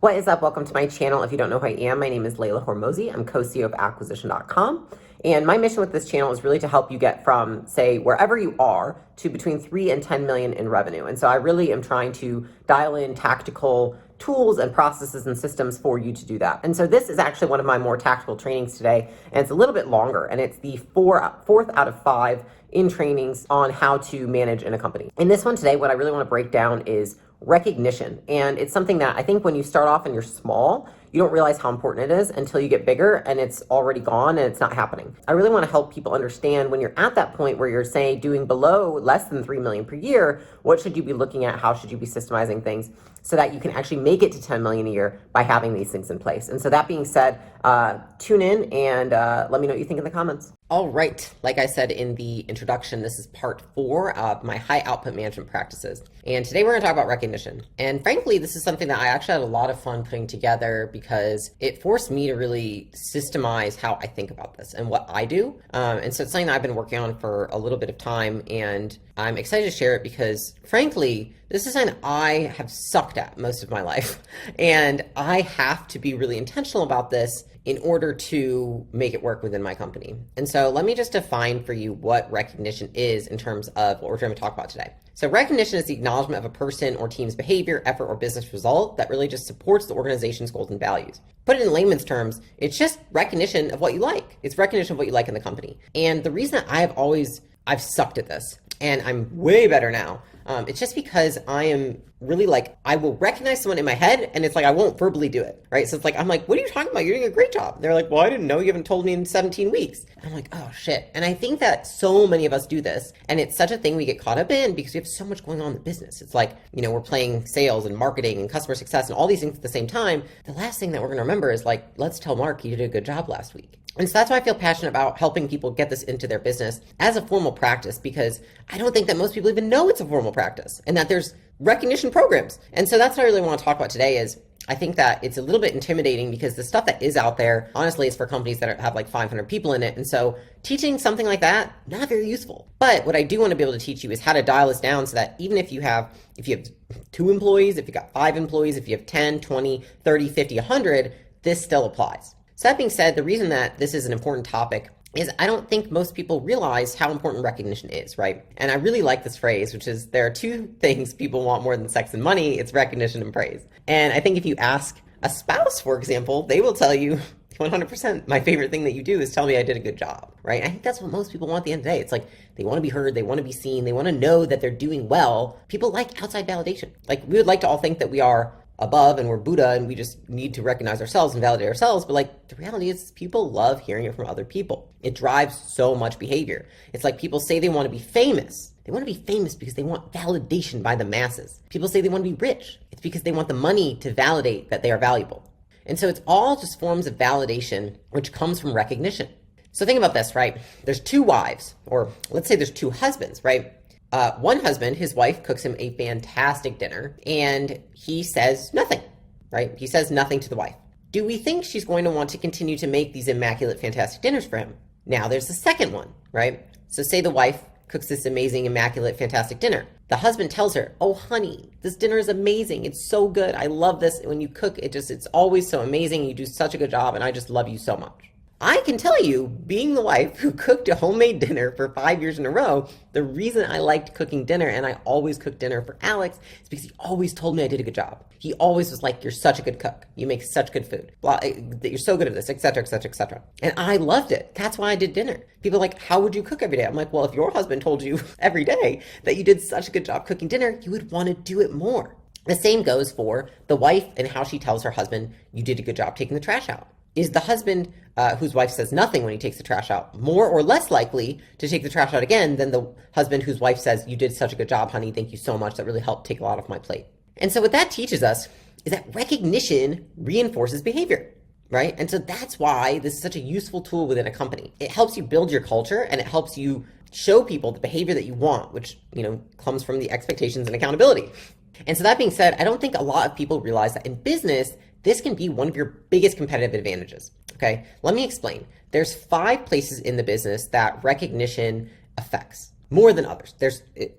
What is up? Welcome to my channel. If you don't know who I am, my name is Layla Hormozi. I'm co-CEO of acquisition.com. And my mission with this channel is really to help you get from, say, wherever you are to between 3 and 10 million in revenue. And so I really am trying to dial in tactical tools and processes and systems for you to do that. And so this is actually one of my more tactical trainings today, and it's a little bit longer, and it's the fourth out of 5 in trainings on how to manage in a company. In this one today, what I really want to break down is recognition. And it's something that I think when you start off and you're small, you don't realize how important it is until you get bigger and it's already gone and it's not happening. I really want to help people understand when you're at that point where you're, say, doing below less than 3 million per year, what should you be looking at? How should you be systemizing things so that you can actually make it to 10 million a year by having these things in place? And so that being said, tune in and let me know what you think in the comments. All right, like I said in the introduction, this is part 4 of my high output management practices. And today we're gonna talk about recognition. And frankly, this is something that I actually had a lot of fun putting together because it forced me to really systemize how I think about this and what I do. And so it's something that I've been working on for a little bit of time, and I'm excited to share it because frankly, this is something I have sucked at most of my life. And I have to be really intentional about this in order to make it work within my company. And so let me just define for you what recognition is in terms of what we're going to talk about today. So recognition is the acknowledgement of a person or team's behavior, effort, or business result that really just supports the organization's goals and values. Put it in layman's terms, it's just recognition of what you like. It's recognition of what you like in the company. And the reason I've sucked at this, and I'm way better now, it's just because I am really like, I will recognize someone in my head and it's like, I won't verbally do it, right? So it's like, I'm like, what are you talking about? You're doing a great job. They're like, well, I didn't know, you haven't told me in 17 weeks. And I'm like, oh shit. And I think that so many of us do this, and it's such a thing we get caught up in because we have so much going on in the business. It's like, we're playing sales and marketing and customer success and all these things at the same time. The last thing that we're going to remember is like, let's tell Mark you did a good job last week. And so that's why I feel passionate about helping people get this into their business as a formal practice, because I don't think that most people even know it's a formal practice and that there's recognition programs. And so that's what I really want to talk about today is I think that it's a little bit intimidating because the stuff that is out there, honestly, is for companies that have like 500 people in it. And so teaching something like that, not very useful. But what I do want to be able to teach you is how to dial this down so that even if you have 2 employees, if you got 5 employees, if you have 10, 20, 30, 50, 100, this still applies. So that being said, the reason that this is an important topic is I don't think most people realize how important recognition is, right? And I really like this phrase, which is there are 2 things people want more than sex and money. It's recognition and praise. And I think if you ask a spouse, for example, they will tell you 100%, my favorite thing that you do is tell me I did a good job, right? I think that's what most people want at the end of the day. It's like they want to be heard, they want to be seen, they want to know that they're doing well. People like outside validation. Like we would like to all think that we are above and we're Buddha and we just need to recognize ourselves and validate ourselves. But like the reality is people love hearing it from other people. It drives so much behavior. It's like people say they want to be famous. They want to be famous because they want validation by the masses. People say they want to be rich. It's because they want the money to validate that they are valuable. And so it's all just forms of validation, which comes from recognition. So think about this, right? There's 2 wives, or let's say there's 2 husbands, right? One husband, his wife cooks him a fantastic dinner and he says nothing, right? He says nothing to the wife. Do we think she's going to want to continue to make these immaculate, fantastic dinners for him? Now there's the second one, right? So say the wife cooks this amazing, immaculate, fantastic dinner. The husband tells her, oh honey, this dinner is amazing. It's so good. I love this. When you cook, it's always so amazing. You do such a good job and I just love you so much. I can tell you, being the wife who cooked a homemade dinner for 5 years in a row, the reason I liked cooking dinner and I always cooked dinner for Alex is because he always told me I did a good job. He always was like, you're such a good cook. You make such good food. Blah, you're so good at this, etc., etc., etc. And I loved it. That's why I did dinner. People are like, how would you cook every day? I'm like, well, if your husband told you every day that you did such a good job cooking dinner, you would want to do it more. The same goes for the wife and how she tells her husband, you did a good job taking the trash out. Is the husband whose wife says nothing when he takes the trash out more or less likely to take the trash out again than the husband whose wife says, you did such a good job, honey, thank you so much, that really helped take a lot off my plate? And so what that teaches us is that recognition reinforces behavior, right? And so that's why this is such a useful tool within a company. It helps you build your culture and it helps you show people the behavior that you want, which, comes from the expectations and accountability. And so that being said, I don't think a lot of people realize that in business, this can be one of your biggest competitive advantages, okay? Let me explain. There's 5 places in the business that recognition affects. more than others.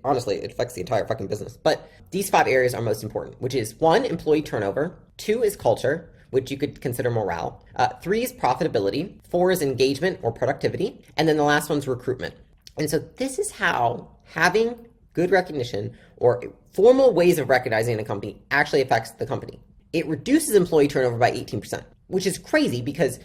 Honestly, it affects the entire fucking business. But these 5 areas are most important, which is 1, employee turnover, 2 is culture, which you could consider morale, 3 is profitability, 4 is engagement or productivity, and then the last one's recruitment. And so this is how having good recognition or formal ways of recognizing a company actually affects the company. It reduces employee turnover by 18%, which is crazy because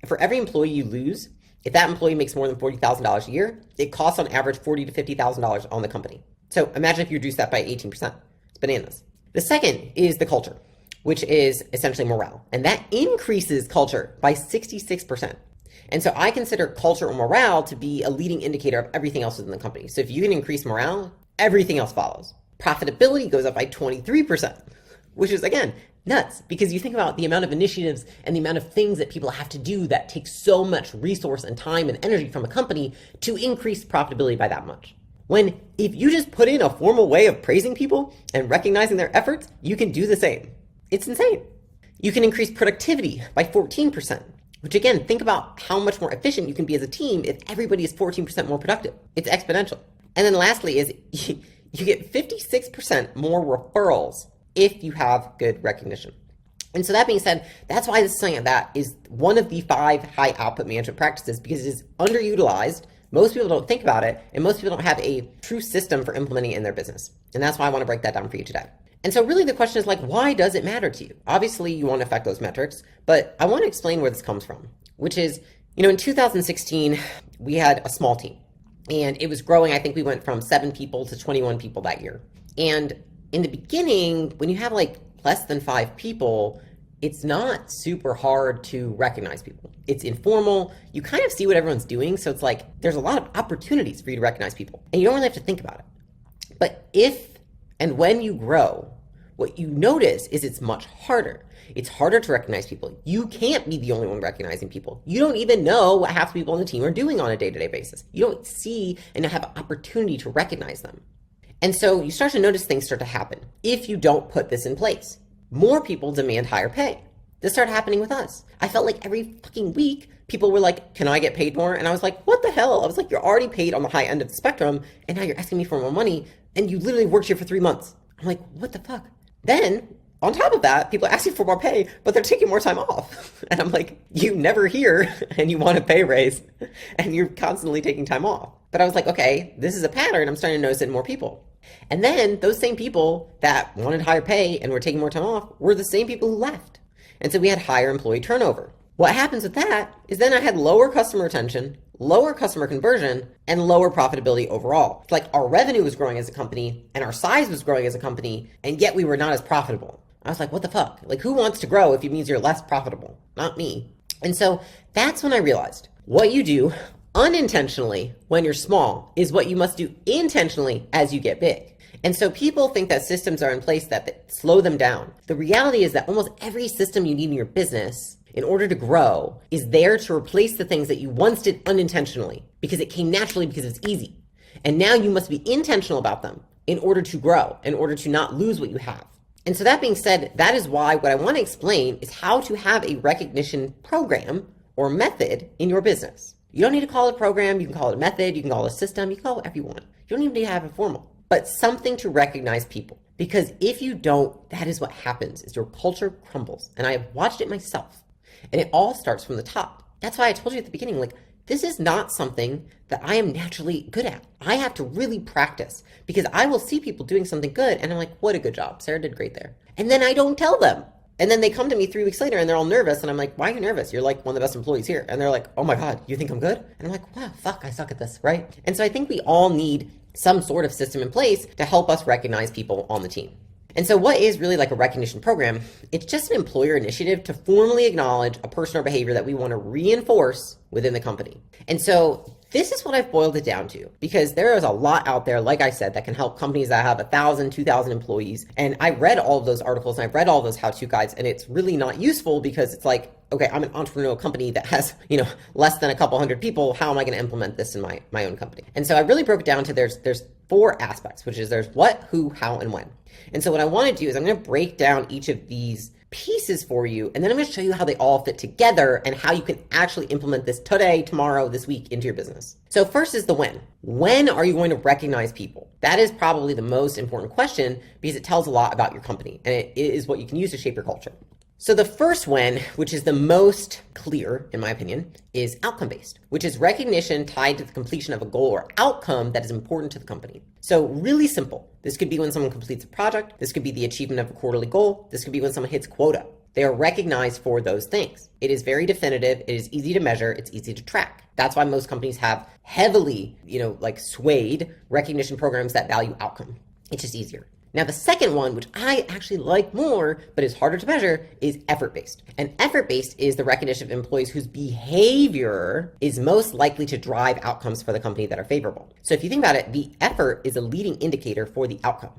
for every employee you lose, if that employee makes more than $40,000 a year, it costs on average $40,000 to $50,000 on the company. So imagine if you reduce that by 18%. It's bananas. The second is the culture, which is essentially morale. And that increases culture by 66%. And so I consider culture or morale to be a leading indicator of everything else within the company. So if you can increase morale, everything else follows. Profitability goes up by 23%, which is, again, nuts, because you think about the amount of initiatives and the amount of things that people have to do that takes so much resource and time and energy from a company to increase profitability by that much. When if you just put in a formal way of praising people and recognizing their efforts, you can do the same. It's insane. You can increase productivity by 14%, which again, think about how much more efficient you can be as a team if everybody is 14% more productive. It's exponential. And then lastly is you get 56% more referrals if you have good recognition. And so that being said, that's why this is something that is one of the 5 high output management practices, because it is underutilized. Most people don't think about it, and most people don't have a true system for implementing it in their business. And that's why I want to break that down for you today. And so really the question is, like, why does it matter to you? Obviously you want to affect those metrics, but I want to explain where this comes from, which is, in 2016, we had a small team and it was growing. I think we went from 7 people to 21 people that year. And in the beginning, when you have like less than 5 people, it's not super hard to recognize people. It's informal. You kind of see what everyone's doing. So it's like, there's a lot of opportunities for you to recognize people and you don't really have to think about it. But if and when you grow, what you notice is it's much harder. It's harder to recognize people. You can't be the only one recognizing people. You don't even know what half the people on the team are doing on a day-to-day basis. You don't see and have an opportunity to recognize them. And so you start to notice things start to happen if you don't put this in place. More people demand higher pay. This started happening with us. I felt like every fucking week, people were like, can I get paid more? And I was like, what the hell? I was like, you're already paid on the high end of the spectrum, and now you're asking me for more money, and you literally worked here for 3 months. I'm like, what the fuck? Then, on top of that, people are asking for more pay, but they're taking more time off. And I'm like, you never hear, and you want a pay raise, and you're constantly taking time off. But I was like, okay, this is a pattern. I'm starting to notice it in more people. And then those same people that wanted higher pay and were taking more time off were the same people who left. And so we had higher employee turnover. What happens with that is then I had lower customer retention, lower customer conversion, and lower profitability overall. It's like our revenue was growing as a company and our size was growing as a company, and yet we were not as profitable. I was like, what the fuck? Like, who wants to grow if it means you're less profitable? Not me. And so that's when I realized what you do unintentionally when you're small is what you must do intentionally as you get big. And so people think that systems are in place that slow them down. The reality is that almost every system you need in your business in order to grow is there to replace the things that you once did unintentionally because it came naturally because it's easy. And now you must be intentional about them in order to grow, in order to not lose what you have. And so that being said, that is why what I want to explain is how to have a recognition program or method in your business. You don't need to call it a program. You can call it a method. You can call it a system. You can call it whatever you want. You don't even need to have it formal, but something to recognize people. Because if you don't, that is what happens, is your culture crumbles. And I have watched it myself. And it all starts from the top. That's why I told you at the beginning, like, this is not something that I am naturally good at. I have to really practice because I will see people doing something good and I'm like, what a good job. Sarah did great there. And then I don't tell them. And then they come to me 3 weeks later and they're all nervous. And I'm like, why are you nervous? You're like one of the best employees here. And they're like, oh my God, you think I'm good? And I'm like, wow, fuck, I suck at this, right? And so I think we all need some sort of system in place to help us recognize people on the team. And so what is really like a recognition program? It's just an employer initiative to formally acknowledge a person or behavior that we want to reinforce within the company. And so this is what I've boiled it down to, because there is a lot out there, like I said, that can help companies that have 1,000, 2,000 employees. And I read all of those articles and I've read all those how-to guides, and it's really not useful because it's like, okay, I'm an entrepreneurial company that has, less than a couple hundred people. How am I going to implement this in my own company? And so I really broke it down to there's 4 aspects, which is there's what, who, how, and when. And so what I want to do is I'm going to break down each of these pieces for you, and then I'm going to show you how they all fit together and how you can actually implement this today, tomorrow, this week into your business. So first is the when. When are you going to recognize people? That is probably the most important question because it tells a lot about your company, and it is what you can use to shape your culture. So the first when, which is the most clear, in my opinion, is outcome-based, which is recognition tied to the completion of a goal or outcome that is important to the company. So really simple. This could be when someone completes a project. This could be the achievement of a quarterly goal. This could be when someone hits quota. They are recognized for those things. It is very definitive. It is easy to measure. It's easy to track. That's why most companies have heavily, swayed recognition programs that value outcome. It's just easier. Now, the second one, which I actually like more, but is harder to measure, is effort-based. And effort-based is the recognition of employees whose behavior is most likely to drive outcomes for the company that are favorable. So if you think about it, the effort is a leading indicator for the outcome.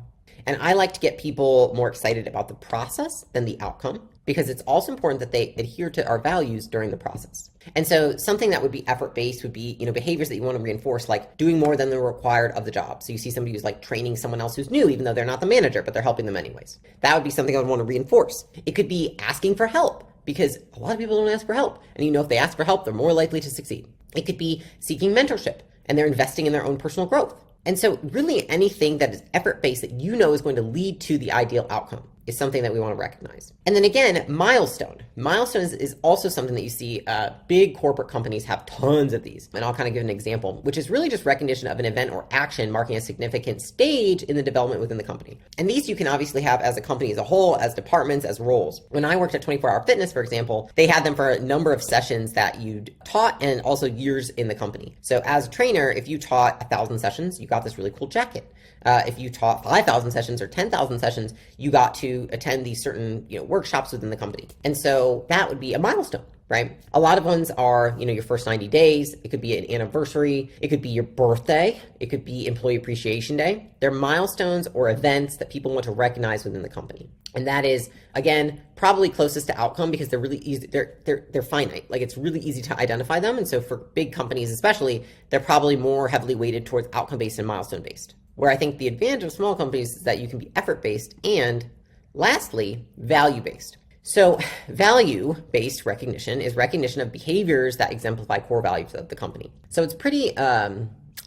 And I like to get people more excited about the process than the outcome, because it's also important that they adhere to our values during the process. And so something that would be effort-based would be, behaviors that you want to reinforce, like doing more than the required of the job. So you see somebody who's like training someone else who's new, even though they're not the manager, but they're helping them anyways. That would be something I would want to reinforce. It could be asking for help, because a lot of people don't ask for help. And if they ask for help, they're more likely to succeed. It could be seeking mentorship, and they're investing in their own personal growth. And so really anything that is effort-based that is going to lead to the ideal outcome is something that we want to recognize. And then again, milestone. Milestones is also something that you see big corporate companies have tons of these. And I'll kind of give an example, which is really just recognition of an event or action marking a significant stage in the development within the company. And these you can obviously have as a company as a whole, as departments, as roles. When I worked at 24 Hour Fitness, for example, they had them for a number of sessions that you'd taught and also years in the company. So as a trainer, if you taught 1,000 sessions, you got this really cool jacket. If you taught 5,000 sessions or 10,000 sessions, you got to attend these certain, workshops within the company. And so that would be a milestone, right? A lot of ones are, your first 90 days. It could be an anniversary. It could be your birthday. It could be Employee Appreciation Day. They're milestones or events that people want to recognize within the company. And that is, again, probably closest to outcome because they're really easy. They're finite. Like it's really easy to identify them. And so for big companies, especially, they're probably more heavily weighted towards outcome-based and milestone-based. Where I think the advantage of small companies is that you can be effort-based and, lastly, value-based. So value-based recognition is recognition of behaviors that exemplify core values of the company. So it's pretty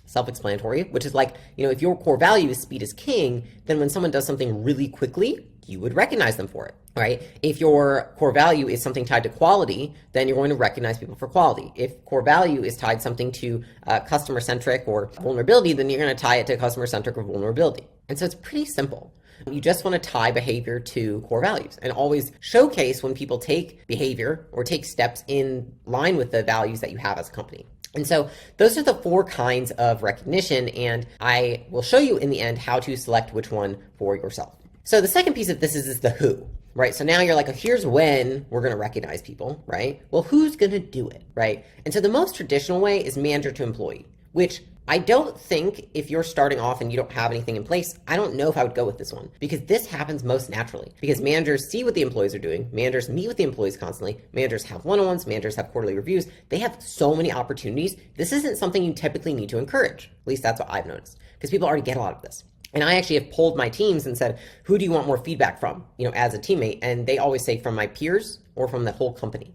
self-explanatory, which is like, if your core value is speed is king, then when someone does something really quickly, you would recognize them for it, right? If your core value is something tied to quality, then you're going to recognize people for quality. If core value is tied something to customer-centric or vulnerability, then you're going to tie it to customer-centric or vulnerability. And so it's pretty simple. You just want to tie behavior to core values and always showcase when people take behavior or take steps in line with the values that you have as a company. And so those are the 4 kinds of recognition, and I will show you in the end how to select which one for yourself. So the second piece of this is the who, right? So now you're like, oh, here's when we're going to recognize people, right? Well, who's going to do it, right? And so the most traditional way is manager to employee, which I don't think if you're starting off and you don't have anything in place, I don't know if I would go with this one because this happens most naturally because managers see what the employees are doing. Managers meet with the employees constantly. Managers have one-on-ones. Managers have quarterly reviews. They have so many opportunities. This isn't something you typically need to encourage. At least that's what I've noticed because people already get a lot of this. And I actually have polled my teams and said, who do you want more feedback from, as a teammate? And they always say from my peers or from the whole company,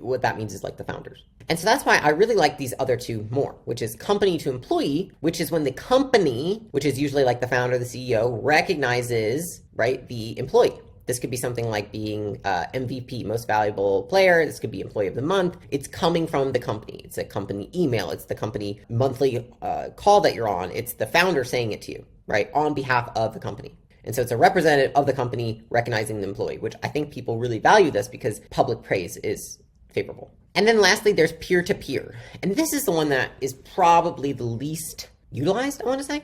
what that means is like the founders. And so that's why I really like these other 2 more, which is company to employee, which is when the company, which is usually like the founder, the CEO, recognizes, right, the employee. This could be something like being MVP, most valuable player. This could be employee of the month. It's coming from the company. It's a company email. It's the company monthly call that you're on. It's the founder saying it to you, right, on behalf of the company. And so it's a representative of the company recognizing the employee, which I think people really value this because public praise is favorable. And then lastly, there's peer-to-peer. And this is the one that is probably the least utilized, I want to say,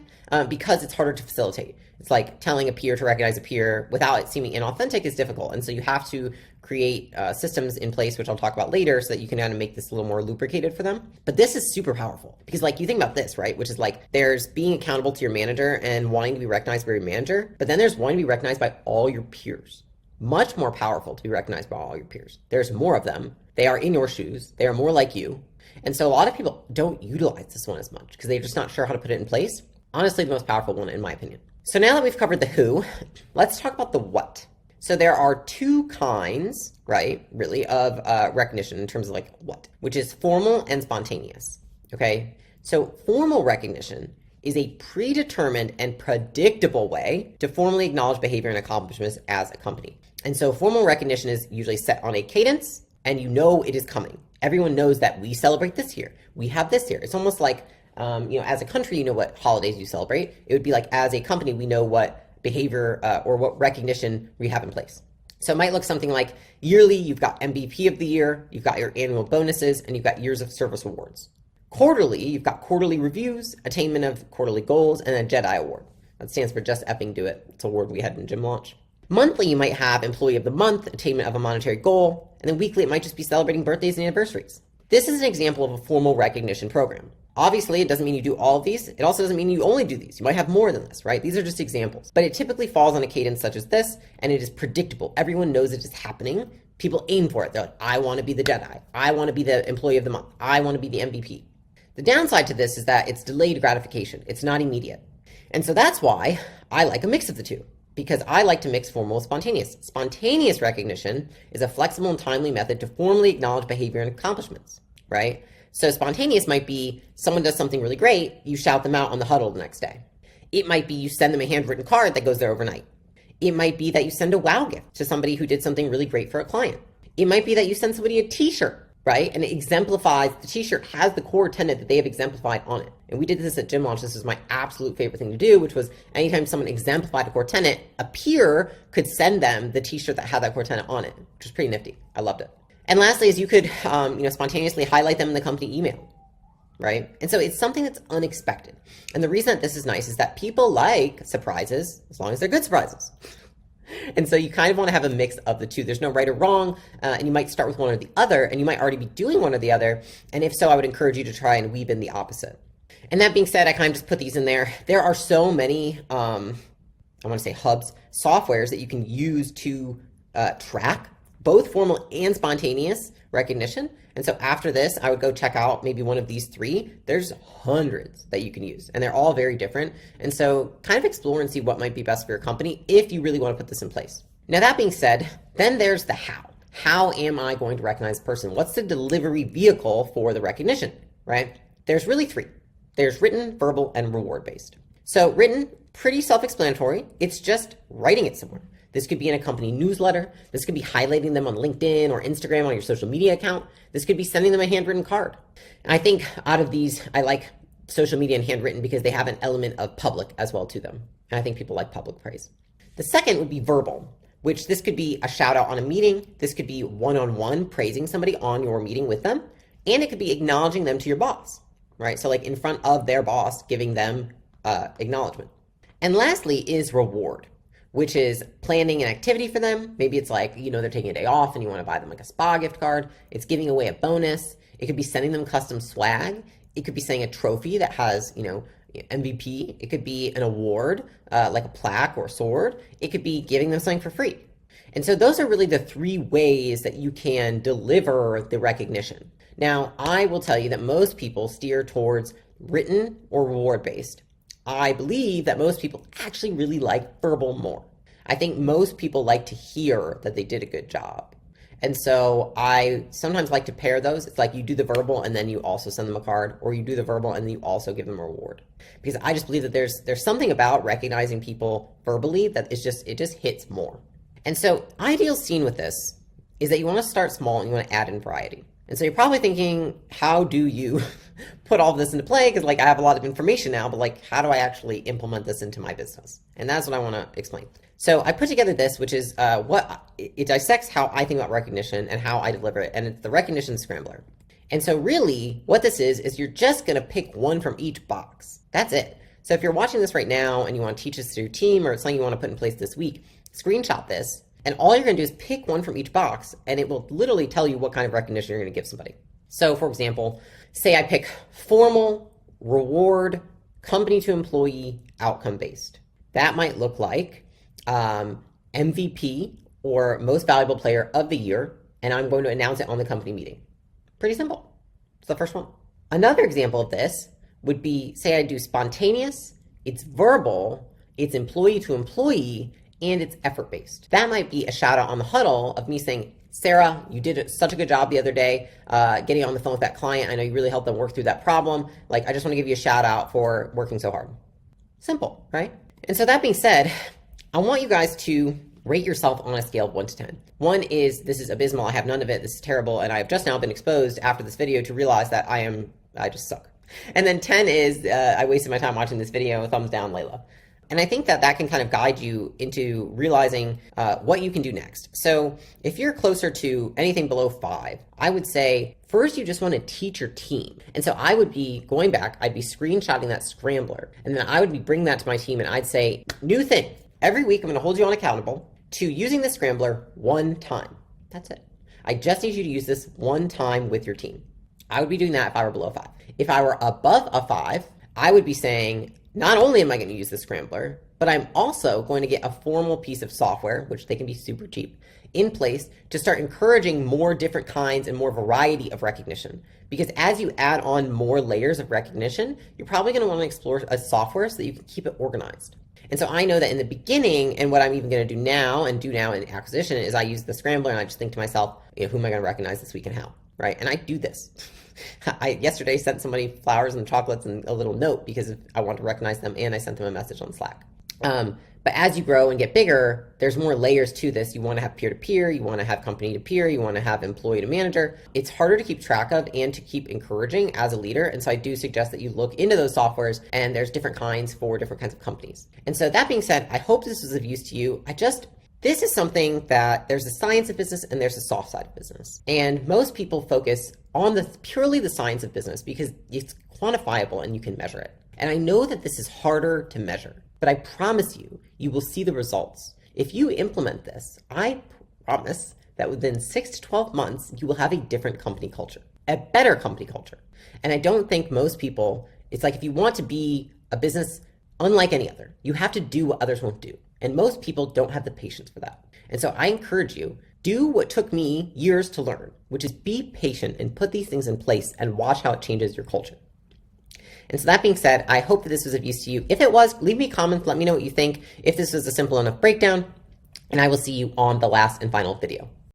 because it's harder to facilitate. It's like telling a peer to recognize a peer without it seeming inauthentic is difficult. And so you have to create systems in place, which I'll talk about later, so that you can kind of make this a little more lubricated for them. But this is super powerful because you think about this, right? Which is there's being accountable to your manager and wanting to be recognized by your manager, but then there's wanting to be recognized by all your peers. Much more powerful to be recognized by all your peers. There's more of them. They are in your shoes. They are more like you. And so a lot of people don't utilize this one as much because they're just not sure how to put it in place. Honestly, the most powerful one, in my opinion. So now that we've covered the who, let's talk about the what. So there are two kinds, right, really, of recognition in terms of like what, which is formal and spontaneous, okay? So formal recognition is a predetermined and predictable way to formally acknowledge behavior and accomplishments as a company. And so formal recognition is usually set on a cadence, and you know it is coming. Everyone knows that we celebrate this here. We have this here. It's almost like, as a country, you know what holidays you celebrate. It would be like, as a company, we know what behavior or what recognition we have in place. So it might look something like yearly, you've got MVP of the year, you've got your annual bonuses, and you've got years of service awards. Quarterly, you've got quarterly reviews, attainment of quarterly goals, and a Jedi Award. That stands for Just Epping Do It. It's an award we had in gym launch. Monthly, you might have Employee of the Month, attainment of a monetary goal, and then weekly, it might just be celebrating birthdays and anniversaries. This is an example of a formal recognition program. Obviously, it doesn't mean you do all of these. It also doesn't mean you only do these. You might have more than this, right? These are just examples. But it typically falls on a cadence such as this, and it is predictable. Everyone knows it is happening. People aim for it. They're like, I want to be the Jedi. I want to be the Employee of the Month. I want to be the MVP. The downside to this is that it's delayed gratification. It's not immediate. And so that's why I like a mix of the two, because I like to mix formal with spontaneous. Spontaneous recognition is a flexible and timely method to formally acknowledge behavior and accomplishments, right? So spontaneous might be someone does something really great, you shout them out on the huddle the next day. It might be you send them a handwritten card that goes there overnight. It might be that you send a wow gift to somebody who did something really great for a client. It might be that you send somebody a t-shirt, right? And it exemplifies, the t-shirt has the core tenet that they have exemplified on it. And we did this at Gym Launch. This is my absolute favorite thing to do, which was anytime someone exemplified a core tenet, a peer could send them the t-shirt that had that core tenet on it, which was pretty nifty. I loved it. And lastly is you could, spontaneously highlight them in the company email, right? And so it's something that's unexpected. And the reason that this is nice is that people like surprises as long as they're good surprises. And so you kind of want to have a mix of the two. There's no right or wrong, and you might start with one or the other, and you might already be doing one or the other. And if so, I would encourage you to try and weave in the opposite. And that being said, I kind of just put these in there. There are so many, hubs, softwares that you can use to track both formal and spontaneous recognition. And so after this, I would go check out maybe one of these three. There's hundreds that you can use, and they're all very different. And so kind of explore and see what might be best for your company if you really want to put this in place. Now, that being said, then there's the how. How am I going to recognize a person? What's the delivery vehicle for the recognition, right? There's really three. There's written, verbal, and reward-based. So written, pretty self-explanatory. It's just writing it somewhere. This could be in a company newsletter. This could be highlighting them on LinkedIn or Instagram on your social media account. This could be sending them a handwritten card. And I think out of these, I like social media and handwritten because they have an element of public as well to them. And I think people like public praise. The second would be verbal, which this could be a shout out on a meeting. This could be one-on-one praising somebody on your meeting with them. And it could be acknowledging them to your boss, right? So like in front of their boss, giving them acknowledgement. And lastly is reward, which is planning an activity for them. Maybe it's like, they're taking a day off and you want to buy them like a spa gift card. It's giving away a bonus. It could be sending them custom swag. It could be sending a trophy that has, MVP. It could be an award, like a plaque or a sword. It could be giving them something for free. And so those are really the three ways that you can deliver the recognition. Now, I will tell you that most people steer towards written or reward-based. I believe that most people actually really like verbal more. I think most people like to hear that they did a good job. And so I sometimes like to pair those. It's like you do the verbal and then you also send them a card, or you do the verbal and then you also give them a reward. Because I just believe that there's something about recognizing people verbally that it just hits more. And so ideal scene with this is that you want to start small and you want to add in variety. And so you're probably thinking, how do you put all of this into play? Because I have a lot of information now, but how do I actually implement this into my business? And that's what I want to explain. So I put together this, which is it dissects how I think about recognition and how I deliver it. And it's the recognition scrambler. And so really what this is you're just going to pick one from each box. That's it. So if you're watching this right now and you want to teach this to your team, or it's something you want to put in place this week, screenshot this. And all you're going to do is pick one from each box, and it will literally tell you what kind of recognition you're going to give somebody. So for example, say I pick formal, reward, company to employee, outcome based. That might look like MVP, or most valuable player of the year, and I'm going to announce it on the company meeting. Pretty simple. It's the first one. Another example of this would be, say I do spontaneous, it's verbal, it's employee to employee, and it's effort-based. That might be a shout out on the huddle of me saying, Sarah, you did such a good job the other day getting on the phone with that client. I know you really helped them work through that problem. Like, I just want to give you a shout out for working so hard. Simple, right? And so that being said, I want you guys to rate yourself on a scale of 1 to 10. 1 is, this is abysmal, I have none of it, this is terrible, and I have just now been exposed after this video to realize that I just suck. And then 10 is, I wasted my time watching this video, thumbs down, Layla. And I think that that can kind of guide you into realizing what you can do next. So if you're closer to anything below 5, I would say first you just want to teach your team. And so I would be going back, I'd be screenshotting that Scrambler, and then I would be bringing that to my team and I'd say, new thing, every week I'm going to hold you on accountable to using the Scrambler 1 time. That's it. I just need you to use this 1 time with your team. I would be doing that if I were below 5. If I were above a 5, I would be saying, not only am I going to use the Scrambler, but I'm also going to get a formal piece of software, which they can be super cheap, in place to start encouraging more different kinds and more variety of recognition. Because as you add on more layers of recognition, you're probably going to want to explore a software so that you can keep it organized. And so I know that in the beginning, and what I'm even going to do now in acquisition, is I use the Scrambler and I just think to myself, you know, who am I going to recognize this week and how, right? And I do this. I yesterday sent somebody flowers and chocolates and a little note because I want to recognize them, and I sent them a message on Slack. But as you grow and get bigger, there's more layers to this. You want to have peer-to-peer, you want to have company-to-peer, you want to have employee-to-manager. It's harder to keep track of and to keep encouraging as a leader. And so I do suggest that you look into those softwares, and there's different kinds for different kinds of companies. And so that being said, I hope this was of use to you. This is something that there's a science of business and there's a soft side of business. And most people focus on purely the science of business because it's quantifiable and you can measure it. And I know that this is harder to measure, but I promise you, you will see the results. If you implement this, I promise that within 6 to 12 months, you will have a different company culture, a better company culture. And I don't think most people, it's like if you want to be a business unlike any other, you have to do what others won't do. And most people don't have the patience for that. And so I encourage you, do what took me years to learn, which is be patient and put these things in place and watch how it changes your culture. And so that being said, I hope that this was of use to you. If it was, leave me comments, let me know what you think, if this was a simple enough breakdown, and I will see you on the last and final video.